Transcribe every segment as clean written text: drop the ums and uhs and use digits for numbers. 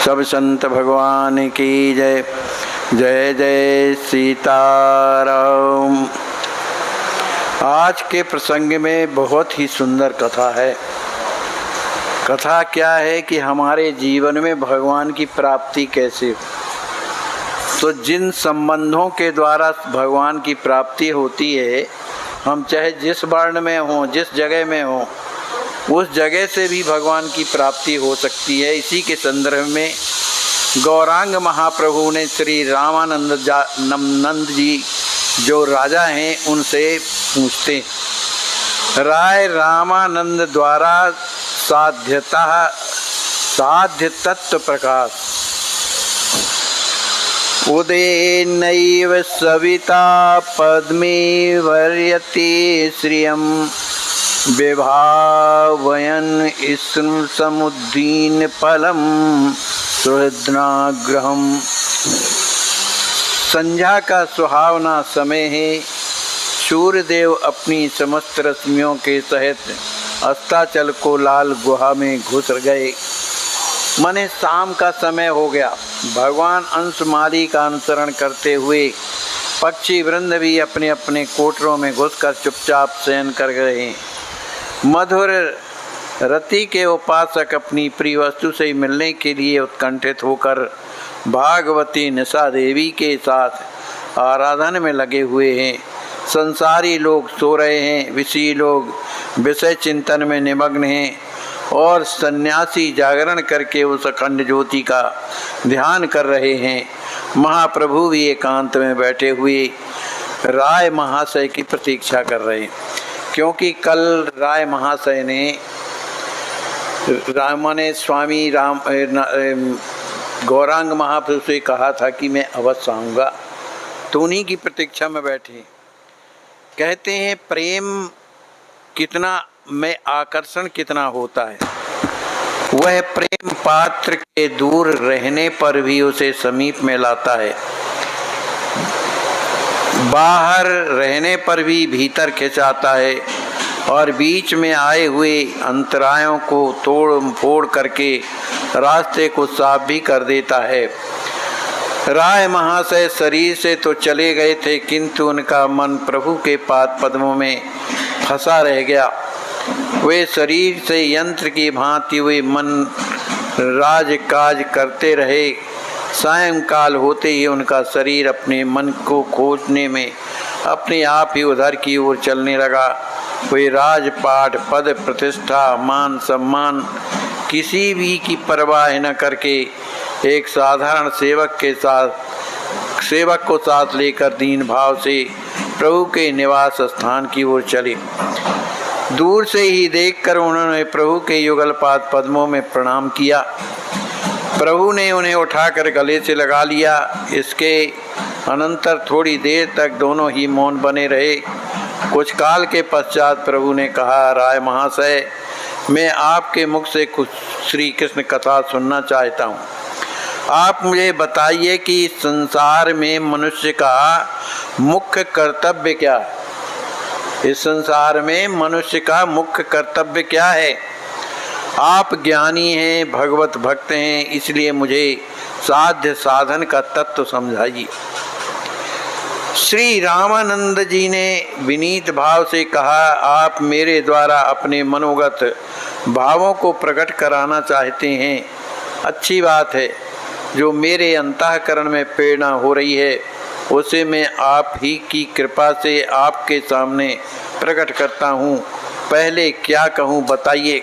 सब संत भगवान की जय। जय जय सीताराम। आज के प्रसंग में बहुत ही सुंदर कथा है। कथा क्या है कि हमारे जीवन में भगवान की प्राप्ति कैसे हो। तो जिन संबंधों के द्वारा भगवान की प्राप्ति होती है, हम चाहे जिस वर्ण में हों, जिस जगह में हों, उस जगह से भी भगवान की प्राप्ति हो सकती है। इसी के संदर्भ में गौरांग महाप्रभु ने श्री रामानंद जी जो राजा हैं उनसे पूछते हैं, राय रामानंद द्वारा साध्य तत्व प्रकाश उदय नैव सविता पद्मे वर्यते श्रियं विभावयन् स्नु समुद्दीन फलम सुहृदनाग्रहम्। संध्या का सुहावना समय है। सूर्यदेव अपनी समस्त रश्मियों के सहित अस्ताचल को लाल गुहा में घुस गए। माने शाम का समय हो गया। भगवान अंशमाली का अनुसरण करते हुए पक्षी वृंद भी अपने अपने कोटरों में घुसकर चुपचाप शयन कर गए। मधुर रति के उपासक अपनी प्रिय वस्तु से मिलने के लिए उत्कंठित होकर भागवती निशा देवी के साथ आराधना में लगे हुए हैं। संसारी लोग सो रहे हैं, ऋषि लोग विषय चिंतन में निमग्न हैं और सन्यासी जागरण करके उस अखंड ज्योति का ध्यान कर रहे हैं। महाप्रभु भी एकांत में बैठे हुए राय महाशय की प्रतीक्षा कर रहे हैं, क्योंकि कल राय महाशय ने स्वामी गौरांग महाप्रभु से कहा था कि मैं अवश्य आऊँगा, तो उन्हीं की प्रतीक्षा में बैठे। कहते हैं प्रेम कितना में आकर्षण कितना होता है। वह प्रेम पात्र के दूर रहने पर भी उसे समीप में लाता है, बाहर रहने पर भी भीतर खिंचाता है और बीच में आए हुए अंतरायों को तोड़ फोड़ करके रास्ते को साफ भी कर देता है। राय महाशय शरीर से तो चले गए थे, किंतु उनका मन प्रभु के पाद पद्मों में फंसा रह गया। वे शरीर से यंत्र की भांति हुए मन राज काज करते रहे। सायंकाल होते ही उनका शरीर अपने मन को खोजने में अपने आप ही उधर की ओर चलने लगा। वे राजपाट, पद प्रतिष्ठा, मान सम्मान किसी भी की परवाह न करके एक साधारण सेवक को साथ लेकर दीन भाव से प्रभु के निवास स्थान की ओर चले। दूर से ही देखकर उन्होंने प्रभु के युगल पाद पद्मों में प्रणाम किया। प्रभु ने उन्हें उठाकर गले से लगा लिया। इसके अनंतर थोड़ी देर तक दोनों ही मौन बने रहे। कुछ काल के पश्चात प्रभु ने कहा, राय महाशय, मैं आपके मुख से कुछ श्री कृष्ण कथा सुनना चाहता हूँ। आप मुझे बताइए कि संसार में मनुष्य का मुख्य कर्तव्य क्या है। इस संसार में मनुष्य का मुख्य कर्तव्य क्या है। आप ज्ञानी हैं, भगवत भक्त हैं, इसलिए मुझे साध्य साधन का तत्व समझाइए। श्री रामानंद जी ने विनीत भाव से कहा, आप मेरे द्वारा अपने मनोगत भावों को प्रकट कराना चाहते हैं। अच्छी बात है। जो मेरे अंतःकरण में प्रेरणा हो रही है उसे मैं आप ही की कृपा से आपके सामने प्रकट करता हूँ। पहले क्या कहूँ बताइए।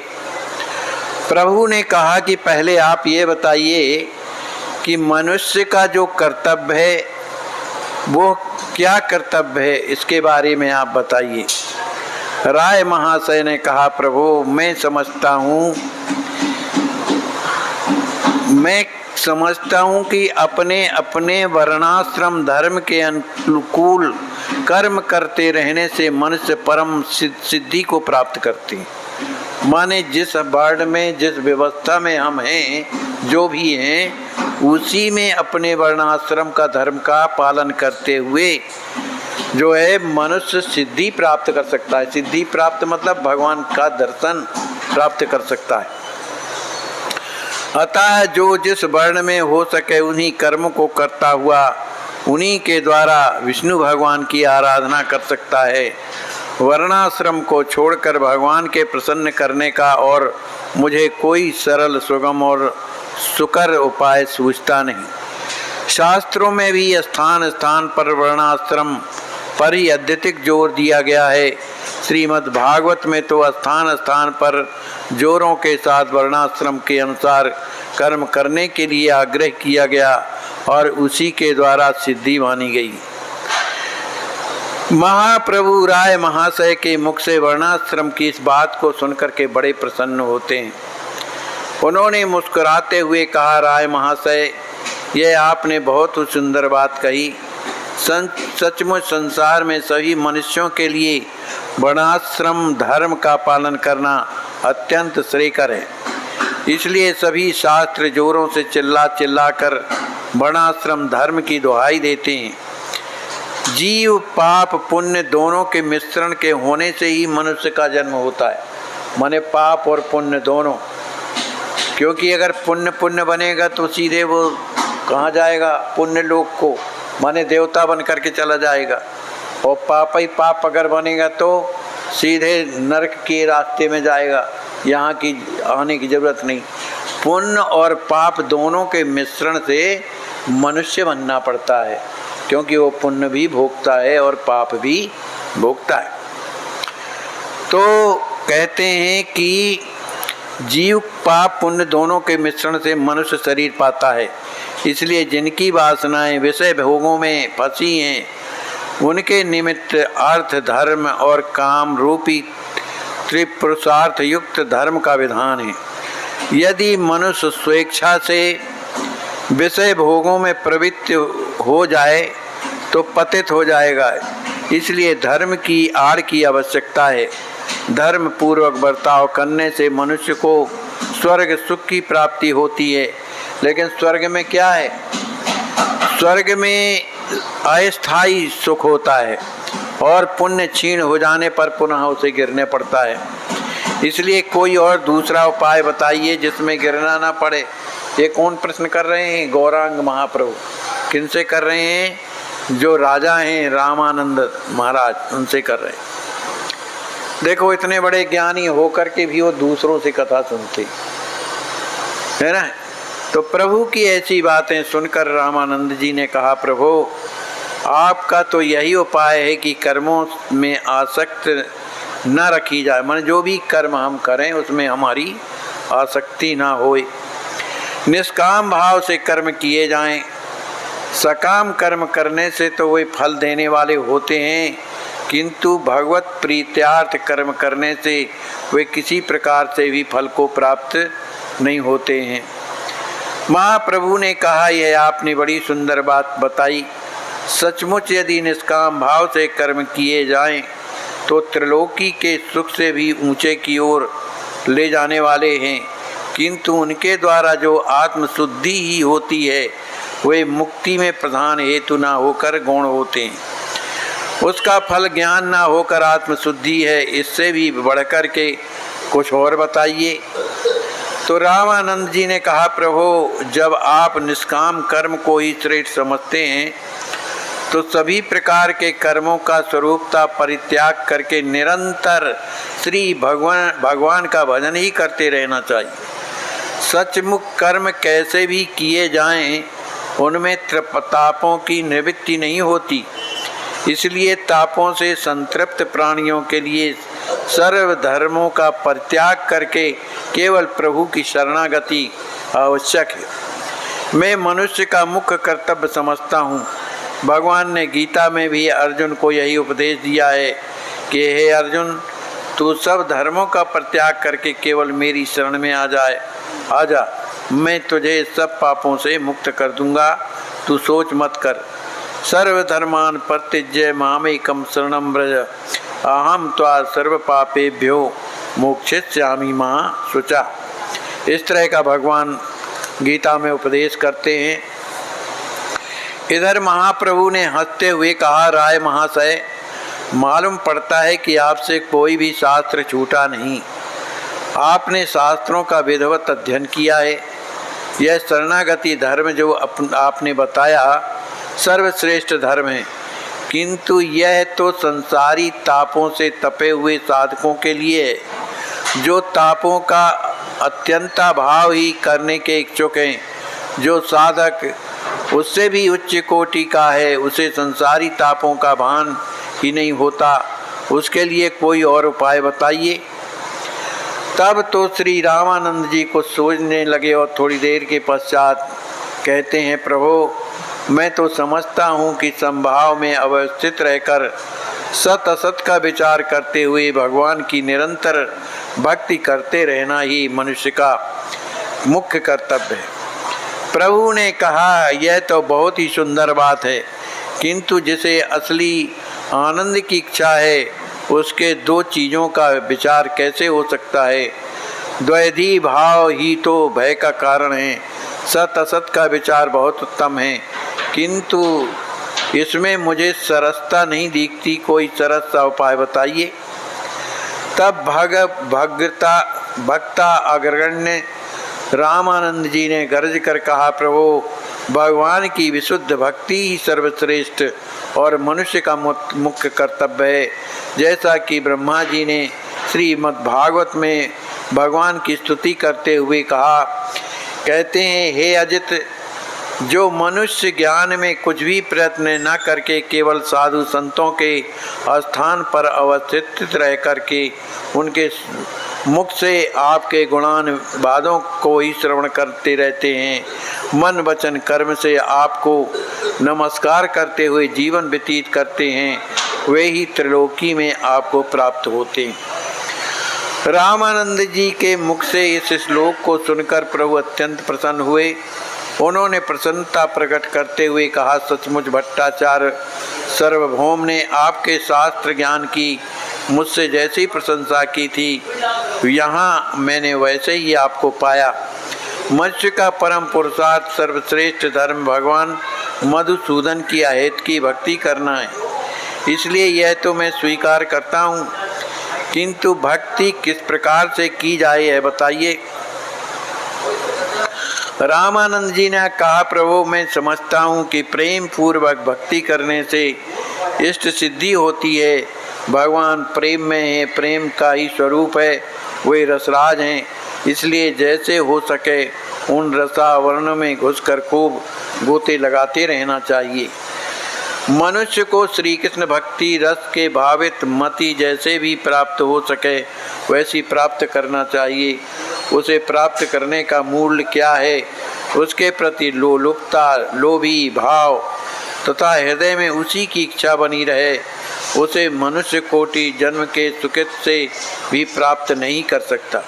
प्रभु ने कहा कि पहले आप ये बताइए कि मनुष्य का जो कर्तव्य है वो क्या कर्तव्य है, इसके बारे में आप बताइए। राय महाशय ने कहा, प्रभु मैं समझता हूँ कि अपने अपने वर्णाश्रम धर्म के अनुकूल कर्म करते रहने से मनुष्य परम सिद्धि को प्राप्त करते हैं। माने जिस वर्ण में, जिस व्यवस्था में हम हैं, जो भी हैं, उसी में अपने वर्णाश्रम का धर्म का पालन करते हुए जो है मनुष्य सिद्धि प्राप्त कर सकता है। सिद्धि प्राप्त मतलब भगवान का दर्शन प्राप्त कर सकता है। अतः जो जिस वर्ण में हो सके उन्हीं कर्म को करता हुआ उन्हीं के द्वारा विष्णु भगवान की आराधना कर सकता है। वर्णाश्रम को छोड़कर भगवान के प्रसन्न करने का और मुझे कोई सरल, सुगम और सुकर उपाय सूझता नहीं। शास्त्रों में भी स्थान स्थान पर वर्णाश्रम पर ही अत्यधिक जोर दिया गया है। श्रीमद् भागवत में तो स्थान स्थान पर जोरों के साथ वर्णाश्रम के अनुसार कर्म करने के लिए आग्रह किया गया और उसी के द्वारा सिद्धि मानी गई। महाप्रभु राय महाशय के मुख से वर्णाश्रम की इस बात को सुनकर के बड़े प्रसन्न होते हैं। उन्होंने मुस्कुराते हुए कहा, राय महाशय, यह आपने बहुत ही सुंदर बात कही। सचमुच संसार में सभी मनुष्यों के लिए वर्णाश्रम धर्म का पालन करना अत्यंत श्रेयकर है। इसलिए सभी शास्त्र जोरों से चिल्ला चिल्ला कर वर्णाश्रम धर्म की दुहाई देते हैं। जीव पाप पुण्य दोनों के मिश्रण के होने से ही मनुष्य का जन्म होता है, माने पाप और पुण्य दोनों। क्योंकि अगर पुण्य पुण्य बनेगा तो सीधे वो कहाँ जाएगा? पुण्य लोक को, माने देवता बन करके चला जाएगा। और पाप ही पाप अगर बनेगा तो सीधे नरक के रास्ते में जाएगा, यहाँ की आने की जरूरत नहीं। पुण्य और पाप दोनों के मिश्रण से मनुष्य बनना पड़ता है, क्योंकि वो पुण्य भी भोगता है और पाप भी भोगता है। तो कहते हैं कि जीव पाप पुण्य दोनों के मिश्रण से मनुष्य शरीर पाता है। इसलिए जिनकी वासनाएं विषय भोगों में फंसी हैं, उनके निमित्त अर्थ धर्म और काम रूपी त्रिपुरुषार्थ युक्त धर्म का विधान है। यदि मनुष्य स्वेच्छा से विषय भोगों में प्रवृत्त हो जाए तो पतित हो जाएगा। इसलिए धर्म की आड़ की आवश्यकता है। धर्म पूर्वक बर्ताव करने से मनुष्य को स्वर्ग सुख की प्राप्ति होती है। लेकिन स्वर्ग में क्या है? स्वर्ग में अस्थायी सुख होता है और पुण्य क्षीण हो जाने पर पुनः उसे गिरने पड़ता है। इसलिए कोई और दूसरा उपाय बताइए जिसमें गिरना ना पड़े। ये कौन प्रश्न कर रहे हैं? गौरांग महाप्रभु। किनसे कर रहे हैं? जो राजा हैं रामानंद महाराज, उनसे कर रहे हैं। देखो, इतने बड़े ज्ञानी होकर के भी वो दूसरों से कथा सुनते है ना। तो प्रभु की ऐसी बातें सुनकर रामानंद जी ने कहा, प्रभु आपका तो यही उपाय है कि कर्मों में आसक्त न रखी जाए, माने जो भी कर्म हम करें उसमें हमारी आसक्ति ना होए। निष्काम भाव से कर्म किए जाएं। सकाम कर्म करने से तो वे फल देने वाले होते हैं, किंतु भगवत प्रीत्यार्थ कर्म करने से वे किसी प्रकार से भी फल को प्राप्त नहीं होते हैं। महाप्रभु ने कहा, यह आपने बड़ी सुंदर बात बताई। सचमुच यदि निष्काम भाव से कर्म किए जाएं तो त्रिलोकी के सुख से भी ऊंचे की ओर ले जाने वाले हैं, किंतु उनके द्वारा जो आत्मशुद्धि ही होती है वे मुक्ति में प्रधान हेतु ना होकर गौण होते हैं। उसका फल ज्ञान ना होकर आत्मशुद्धि है। इससे भी बढ़कर के कुछ और बताइए। तो रामानंद जी ने कहा, प्रभु जब आप निष्काम कर्म को ही श्रेष्ठ समझते हैं तो सभी प्रकार के कर्मों का स्वरूपता परित्याग करके निरंतर श्री भगवान का भजन ही करते रहना चाहिए। सचमुच कर्म कैसे भी किए जाएं, उनमें तापों की निवृत्ति नहीं होती। इसलिए तापों से संतृप्त प्राणियों के लिए सर्व धर्मों का परित्याग करके केवल प्रभु की शरणागति आवश्यक है। मैं मनुष्य का मुख्य कर्तव्य समझता हूँ। भगवान ने गीता में भी अर्जुन को यही उपदेश दिया है कि हे अर्जुन, तू सब धर्मों का परित्याग करके केवल मेरी शरण में आ जा, मैं तुझे सब पापों से मुक्त कर दूंगा। तू सोच मत कर। सर्वधर्मान परित्यज्य मामेकं शरणं व्रज, अहम त्वा सर्व पापेभ्यो मोक्षयिष्यामि मा शुचा। इस तरह का भगवान गीता में उपदेश करते हैं। इधर महाप्रभु ने हंसते हुए कहा, राय महाशय, मालूम पड़ता है कि आपसे कोई भी शास्त्र छूटा नहीं। आपने शास्त्रों का विधिवत अध्ययन किया है। यह शरणागति धर्म जो आपने बताया सर्वश्रेष्ठ धर्म है, किंतु यह तो संसारी तापों से तपे हुए साधकों के लिए है, जो तापों का अत्यंताभाव ही करने के इच्छुक हैं। जो साधक उससे भी उच्च कोटि का है, उसे संसारी तापों का भान ही नहीं होता, उसके लिए कोई और उपाय बताइए। तब तो श्री रामानंद जी को सोचने लगे और थोड़ी देर के पश्चात कहते हैं, प्रभु मैं तो समझता हूँ कि संभाव में अवस्थित रहकर सत असत का विचार करते हुए भगवान की निरंतर भक्ति करते रहना ही मनुष्य का मुख्य कर्तव्य है। प्रभु ने कहा, यह तो बहुत ही सुंदर बात है, किंतु जिसे असली आनंद की इच्छा है उसके दो चीज़ों का विचार कैसे हो सकता है? द्वैधी भाव ही तो भय का कारण है। सत असत का विचार बहुत उत्तम है, किंतु इसमें मुझे सरसता नहीं दिखती, कोई सरस सा उपाय बताइए। तब भक्ता अग्रगण्य रामानंद जी ने गरज कर कहा, प्रभु भगवान की विशुद्ध भक्ति ही सर्वश्रेष्ठ और मनुष्य का मुख्य कर्तव्य है। जैसा कि ब्रह्मा जी ने श्रीमद् भागवत में भगवान की स्तुति करते हुए कहा, कहते हैं, हे अजित, जो मनुष्य ज्ञान में कुछ भी प्रयत्न न करके केवल साधु संतों के स्थान पर अवस्थित रह करके उनके मुख से आपके गुणानुवादों को ही श्रवण करते रहते हैं, मन वचन कर्म से आपको नमस्कार करते हुए जीवन व्यतीत करते हैं, वे ही त्रिलोकी में आपको प्राप्त होते हैं। रामानंद जी के मुख से इस श्लोक को सुनकर प्रभु अत्यंत प्रसन्न हुए। उन्होंने प्रसन्नता प्रकट करते हुए कहा, सचमुच भट्टाचार्य सार्वभौम ने आपके शास्त्र ज्ञान की मुझसे जैसी प्रशंसा की थी, यहाँ मैंने वैसे ही आपको पाया। मनुष्य का परम पुरुषार्थ सर्वश्रेष्ठ धर्म भगवान मधुसूदन की अहेत की भक्ति करना है, इसलिए यह तो मैं स्वीकार करता हूँ, किंतु भक्ति किस प्रकार से की जाए यह बताइए। रामानंद जी ने कहा, प्रभु मैं समझता हूँ कि प्रेम पूर्वक भक्ति करने से इष्ट सिद्धि होती है। भगवान प्रेम में है, प्रेम का ही स्वरूप है, वे रसराज हैं, इसलिए जैसे हो सके उन रसावरण में घुसकर खूब गोते लगाते रहना चाहिए। मनुष्य को श्री कृष्ण भक्ति रस के भावित मति जैसे भी प्राप्त हो सके वैसी प्राप्त करना चाहिए। उसे प्राप्त करने का मूल्य क्या है? उसके प्रति लोलुपता, लोभी भाव तथा हृदय में उसी की इच्छा बनी रहे, उसे मनुष्य कोटि जन्म के सुकृत से भी प्राप्त नहीं कर सकता।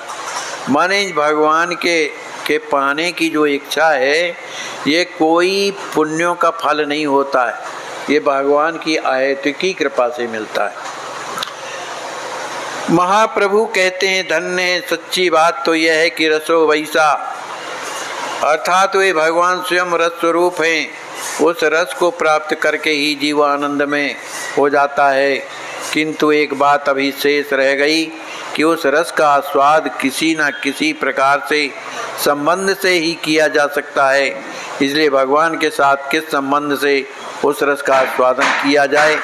माने भगवान के पाने की जो इच्छा है, ये कोई पुण्यों का फल नहीं होता है, ये भगवान की अहेतुकी कृपा से मिलता है। महाप्रभु कहते हैं, धन्य है, सच्ची बात तो यह है कि रसो वैसा, अर्थात वे भगवान स्वयं रस स्वरूप हैं। उस रस को प्राप्त करके ही जीव आनंद में हो जाता है, किंतु एक बात अभी शेष रह गई कि उस रस का आस्वाद किसी न किसी प्रकार से संबंध से ही किया जा सकता है। इसलिए भगवान के साथ किस संबंध से उस रस का आस्वादन किया जाए,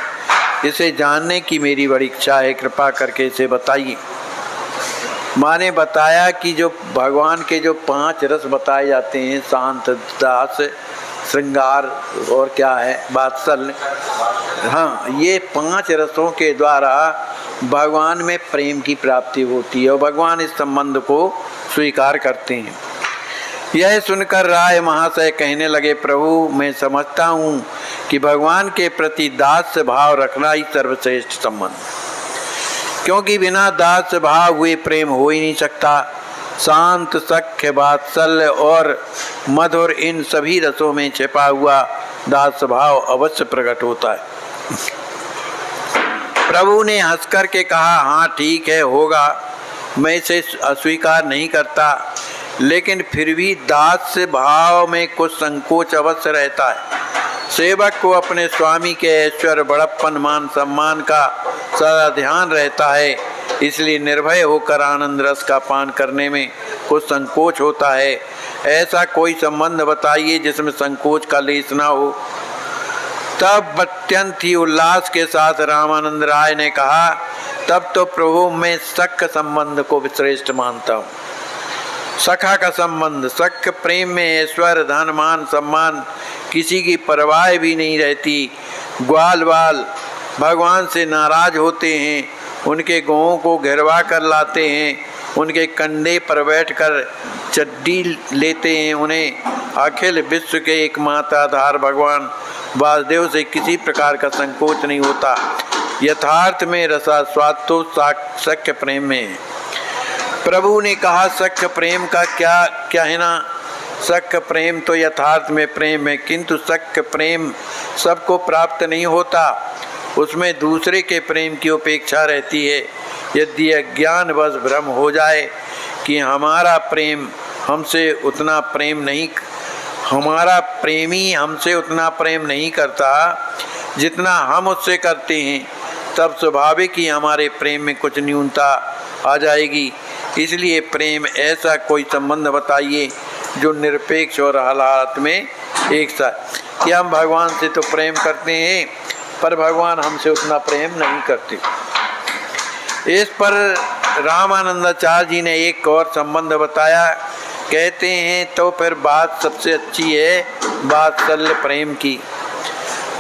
इसे जानने की मेरी बड़ी इच्छा है, कृपा करके इसे बताइए। माँ ने बताया कि जो भगवान के जो 5 रस बताए जाते हैं, शांत, दास, श्रृंगार और क्या है, वात्सल्य, हाँ, ये 5 रसों के द्वारा भगवान में प्रेम की प्राप्ति होती है और भगवान इस संबंध को स्वीकार करते हैं। यह सुनकर राय महाशय कहने लगे, प्रभु मैं समझता हूँ कि भगवान के प्रति दास्य भाव रखना ही सर्वश्रेष्ठ संबंध, क्योंकि बिना दास्य भाव हुए प्रेम हो ही नहीं सकता। शांत, सख्य, वात्सल्य और मधुर, इन सभी रसों में छिपा हुआ दास्य भाव अवश्य प्रकट होता है। प्रभु ने हंसकर के कहा, हाँ ठीक है, होगा, मैं इसे अस्वीकार नहीं करता, लेकिन फिर भी दास्य भाव में कुछ संकोच अवश्य रहता है। सेवक को अपने स्वामी के ऐश्वर्य, बड़प्पन, मान सम्मान का सदा ध्यान रहता है, इसलिए निर्भय होकर आनंद रस का पान करने में कुछ संकोच होता है। ऐसा कोई संबंध बताइए जिसमें संकोच का लेस न हो। तब अत्यंत ही उल्लास के साथ रामानंद राय ने कहा, तब तो प्रभु मैं सख्य संबंध को श्रेष्ठ मानता हूँ। सखा का संबंध, सख्य प्रेम में ऐश्वर्य धन मान सम्मान किसी की परवाह भी नहीं रहती। ग्वाल बाल भगवान से नाराज होते हैं, उनके गौओं को घेरवा कर लाते हैं, उनके कंधे पर बैठकर चड्डी लेते हैं। उन्हें अखिल विश्व के एकमात्र आधार भगवान वासुदेव से किसी प्रकार का संकोच नहीं होता। यथार्थ में रसा स्वाद तो सख्य प्रेम में है। प्रभु ने कहा, सख्य प्रेम का क्या कहना। सख्य प्रेम तो यथार्थ में प्रेम है, किंतु सख्य प्रेम सबको प्राप्त नहीं होता। उसमें दूसरे के प्रेम की उपेक्षा रहती है। यदि अज्ञानवश भ्रम हो जाए कि हमारा प्रेमी हमसे उतना प्रेम नहीं करता जितना हम उससे करते हैं, तब स्वाभाविक ही हमारे प्रेम में कुछ न्यूनता आ जाएगी। इसलिए प्रेम ऐसा कोई संबंध बताइए जो निरपेक्ष और हालात में एक साथ। कि हम भगवान से तो प्रेम करते हैं पर भगवान हमसे उतना प्रेम नहीं करते। इस पर रामानंदाचार्य जी ने एक और संबंध बताया। कहते हैं तो फिर बात सबसे अच्छी है वात्सल्य प्रेम की।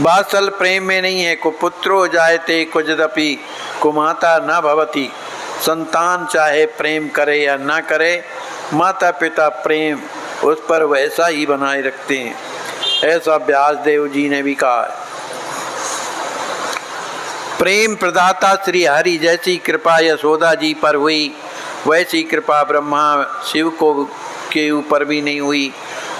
वात्सल्य प्रेम में नहीं है कुपुत्रो जायते कुजदपि कुमाता न भवति। संतान चाहे प्रेम करे या ना करे, माता पिता प्रेम उस पर वैसा ही बनाए रखते हैं। ऐसा व्यासदेव जी ने भी कहा है। प्रेम प्रदाता श्री हरि जैसी कृपा यशोदा जी पर हुई, वैसी कृपा ब्रह्मा शिव के ऊपर भी नहीं हुई।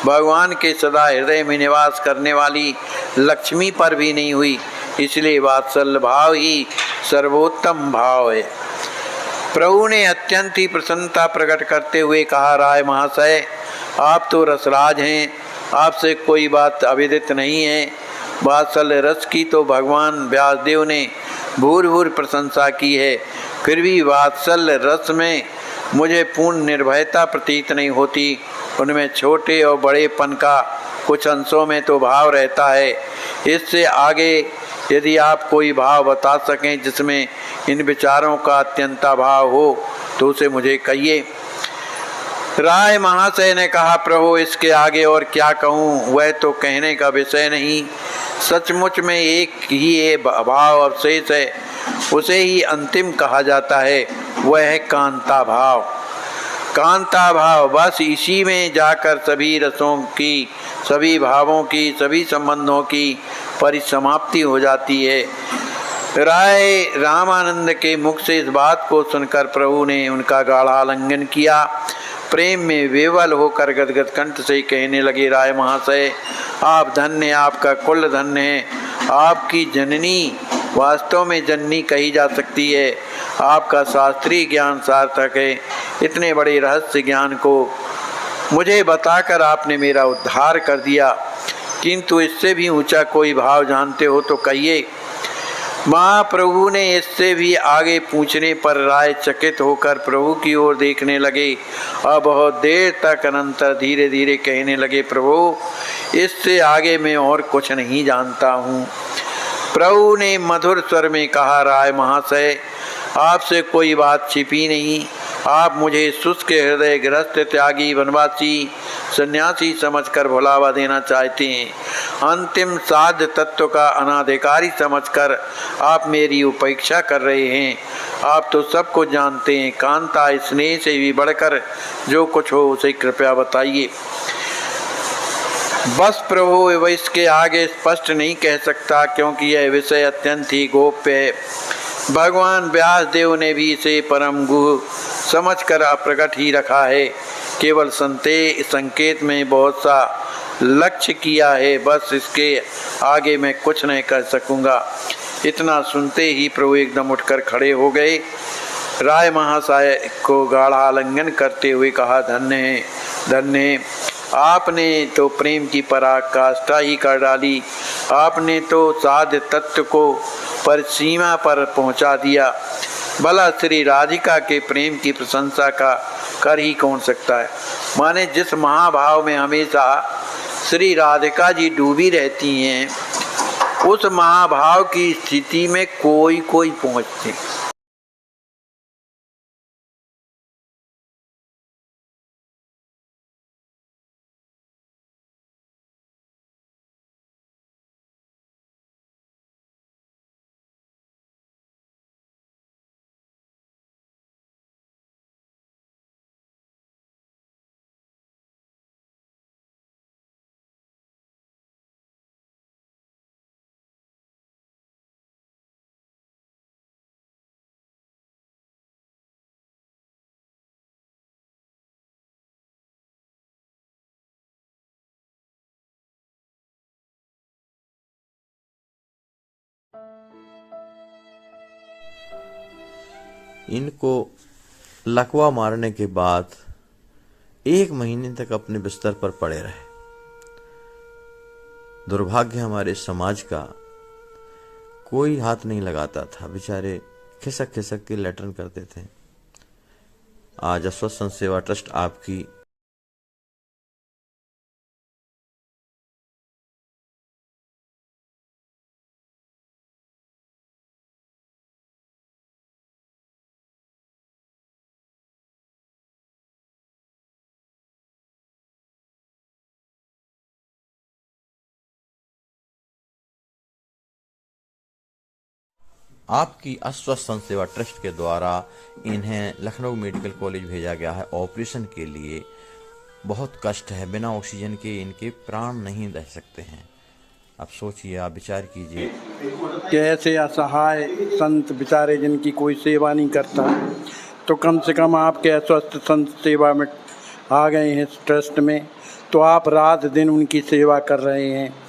भगवान के सदा हृदय में निवास करने वाली लक्ष्मी पर भी नहीं हुई। इसलिए वात्सल्य भाव ही सर्वोत्तम भाव है। प्रभु ने अत्यंत ही प्रसन्नता प्रकट करते हुए कहा, राय महाशय आप तो रसराज हैं, आपसे कोई बात अविदित नहीं है। वात्सल्य रस की तो भगवान व्यासदेव ने भूर भूर प्रशंसा की है, फिर भी वात्सल्य रस में मुझे पूर्ण निर्भयता प्रतीत नहीं होती। उनमें छोटे और बड़ेपन का कुछ अंशों में तो भाव रहता है। इससे आगे यदि आप कोई भाव बता सकें जिसमें इन विचारों का अत्यंता भाव हो तो उसे मुझे कहिए। राय महाशय ने कहा, प्रभु इसके आगे और क्या कहूँ, वह तो कहने का विषय नहीं। सचमुच में एक ही ये भाव अवशेष है, उसे ही अंतिम कहा जाता है, वह है कांता भाव। कांता भाव, बस इसी में जाकर सभी रसों की, सभी भावों की, सभी संबंधों की परिसमाप्ति हो जाती है। राय रामानंद के मुख से इस बात को सुनकर प्रभु ने उनका गाढ़ा आलिंगन किया। प्रेम में विवल होकर गदगद कंठ से कहने लगे, राय महाशय आप धन्य, आपका कुल धन्य है। आपकी जननी वास्तव में जननी कही जा सकती है। आपका शास्त्रीय ज्ञान सार्थक है। इतने बड़े रहस्य ज्ञान को मुझे बताकर आपने मेरा उद्धार कर दिया, किंतु इससे भी ऊंचा कोई भाव जानते हो तो कहिए। महाप्रभु ने इससे भी आगे पूछने पर राय चकित होकर प्रभु की ओर देखने लगे और बहुत देर तक अनंतर धीरे धीरे कहने लगे, प्रभु इससे आगे मैं और कुछ नहीं जानता हूँ। प्रभु ने मधुर स्वर में कहा, राय महाशय आपसे कोई बात छिपी नहीं। आप मुझे शुष्क हृदय ग्रस्त त्यागी वनवासी सन्यासी समझकर भुलावा देना चाहते हैं। अंतिम साध्य तत्व का अनाधिकारी समझकर आप मेरी उपेक्षा कर रहे हैं। आप तो सबको जानते हैं। कांता स्नेह से भी बढ़कर जो कुछ हो उसे कृपया बताइए। बस प्रभु वह इसके आगे स्पष्ट नहीं कह सकता, क्योंकि यह विषय अत्यंत ही गोप्य है। भगवान व्यासदेव ने भी इसे परम गुह समझकर प्रकट ही रखा है। केवल संकेत में बहुत सा लक्ष्य किया है। बस इसके आगे मैं कुछ नहीं कर सकूंगा। इतना सुनते ही प्रभु एकदम उठकर खड़े हो गए। राय महाशय को गाढ़ा आलिंगन करते हुए कहा, धन्य है, धन्य है। आपने तो प्रेम की पराकाष्ठा ही कर डाली। आपने तो साध्य तत्व को परिसीमा पर पहुंचा दिया। भला श्री राधिका के प्रेम की प्रशंसा का कर ही कौन सकता है। माने जिस महाभाव में हमेशा श्री राधिका जी डूबी रहती हैं, उस महाभाव की स्थिति में कोई कोई पहुँचते। इनको लकवा मारने के बाद 1 महीने तक अपने बिस्तर पर पड़े रहे। दुर्भाग्य हमारे समाज का, कोई हाथ नहीं लगाता था, बेचारे खिसक खिसक के लेटरिन करते थे। आज अस्वस्थ संत सेवा ट्रस्ट आपकी अस्वस्थ संत सेवा ट्रस्ट के द्वारा इन्हें लखनऊ मेडिकल कॉलेज भेजा गया है ऑपरेशन के लिए। बहुत कष्ट है, बिना ऑक्सीजन के इनके प्राण नहीं रह सकते हैं। अब सोचिए, आप विचार कीजिए कि ऐसे असहाय संत बेचारे जिनकी कोई सेवा नहीं करता, तो कम से कम आपके अस्वस्थ संत सेवा में आ गए हैं इस ट्रस्ट में, तो आप रात दिन उनकी सेवा कर रहे हैं।